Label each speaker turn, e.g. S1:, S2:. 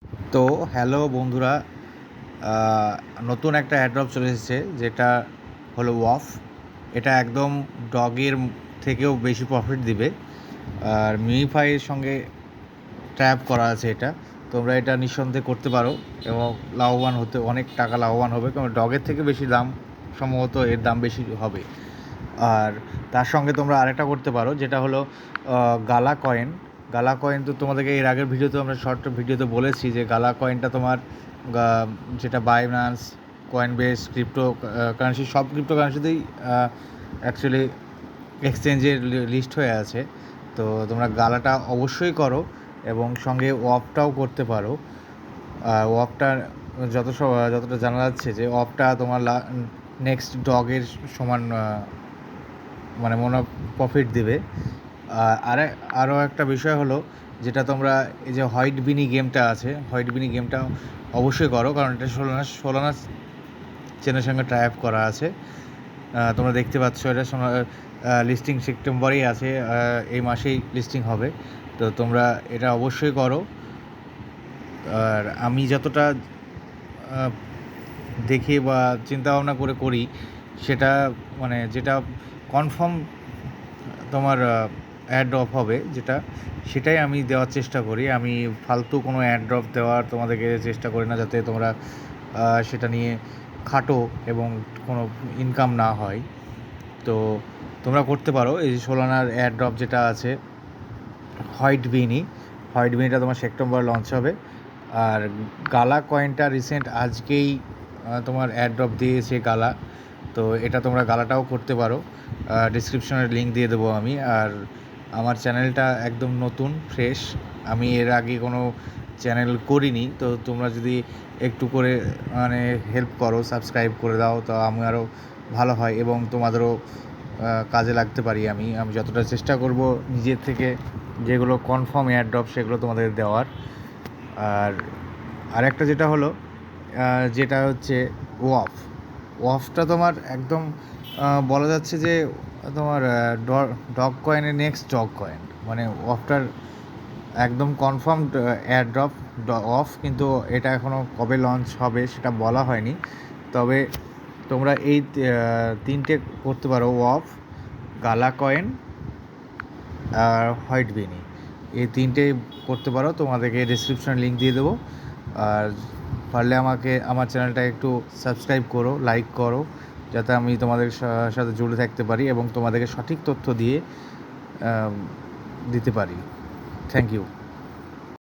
S1: তো হ্যালো বন্ধুরা, আহ, নতুন একটা অ্যাড্রপ চলে এসেছে যেটা হলো ওয়াফ। এটা একদম ডগের থেকেও বেশি প্রফিট দিবে। আর মিউফাইয়ের সঙ্গে ট্র্যাপ করা আছে এটা। তোমরা এটা নিঃসন্দেহে করতে পারো এবং লাভবান হতে অনেক টাকা লাভবান হবে, কারণ ডগের থেকে বেশি দাম, সম্ভবত এর দাম বেশি হবে। আর তার সঙ্গে তোমরা আরেকটা করতে পারো, যেটা হলো গালা কয়েন। গালা কয়েন তো তোমাদেরকে এর আগের ভিডিওতে আমরা শর্ট ভিডিওতে বলেছি যে গালা কয়েনটা তোমার যেটা বাইন্যান্স, কয়েনবেস, ক্রিপ্টো কারেন্সি, সব ক্রিপ্টো কারেন্সিতেই অ্যাকচুয়ালি এক্সচেঞ্জের লিস্ট হয়ে আছে। তো তোমরা গালাটা অবশ্যই করো এবং সঙ্গে ওয়াপটাও করতে পারো। ওয়াপটা যতটা জানা যাচ্ছে যে ওয়াপটা তোমার নেক্সট ডগের সমান মানে প্রফিট দেবে। আরও একটা বিষয় হলো, যেটা তোমরা এই যে হোয়াইট বিনি গেমটা আছে, হোয়াইট বিনি গেমটা অবশ্যই করো, কারণ এটা সোলানা চেনের সঙ্গে টাই আপ করা আছে। তোমরা দেখতে পাচ্ছ এটা লিস্টিং সেপ্টেম্বরেই আছে, এই মাসেই লিস্টিং হবে। তো তোমরা এটা অবশ্যই করো। আর আমি যতটা দেখে বা চিন্তাভাবনা করে করি, সেটা মানে যেটা কনফার্ম তোমার অ্যাড ড্রপ হবে, সেটাই আমি দেওয়ার চেষ্টা করি। আমি ফালতু কোনো অ্যাড ড্রপ দেওয়ার তোমাদেরকে চেষ্টা করি না, যাতে তোমরা সেটা নিয়ে খাটো এবং কোনো ইনকাম না হয়। তো তোমরা করতে পারো এই সোলানার অ্যাড ড্রপ যেটা আছে হোয়াইট বিনিটা তোমার সেপ্টেম্বর লঞ্চ হবে। আর গালা কয়েনটা রিসেন্ট আজকেই তোমার অ্যাড ড্রপ দিয়েছে গালা। তো এটা তোমরা গালাটাও করতে পারো। ডিসক্রিপশনের লিঙ্ক দিয়ে দেবো আমি। আর আমার চ্যানেলটা একদম নতুন, ফ্রেশ। আমি এর আগে কোনো চ্যানেল করিনি। তো তোমরা যদি একটু করে মানে হেল্প করো, সাবস্ক্রাইব করে দাও, তো আমি আরও ভালো হয় এবং তোমাদেরও কাজে লাগতে পারি। আমি যতটা চেষ্টা করব নিজের থেকে যেগুলো কনফার্ম এয়ারড্রপ সেগুলো তোমাদের দেওয়ার। আর আরেকটা যেটা হলো, যেটা হচ্ছে ওয়াফটা তোমার একদম বলা যাচ্ছে যে তোমার ডগ কয়েনের নেক্সট ডগ কয়েন, মানে ওয়াফটার একদম কনফার্ম এয়ারড্রপ অফ। কিন্তু এটা এখনও কবে লঞ্চ হবে সেটা বলা হয়নি। তবে তোমরা এই তিনটে করতে পারো, ওয়াফ, গালা কয়েন আর হোয়াইট বিনি, এই তিনটেই করতে পারো। তোমাদেরকে ডিসক্রিপশন লিঙ্ক দিয়ে দেবো। আর পারলে আমার চ্যানেলটা একটু সাবস্ক্রাইব করো, লাইক করো, যাতে আমি তোমাদের সাথে জুড়ে থাকতে পারি এবং তোমাদেরকে সঠিক তথ্য দিতে পারি। Thank you.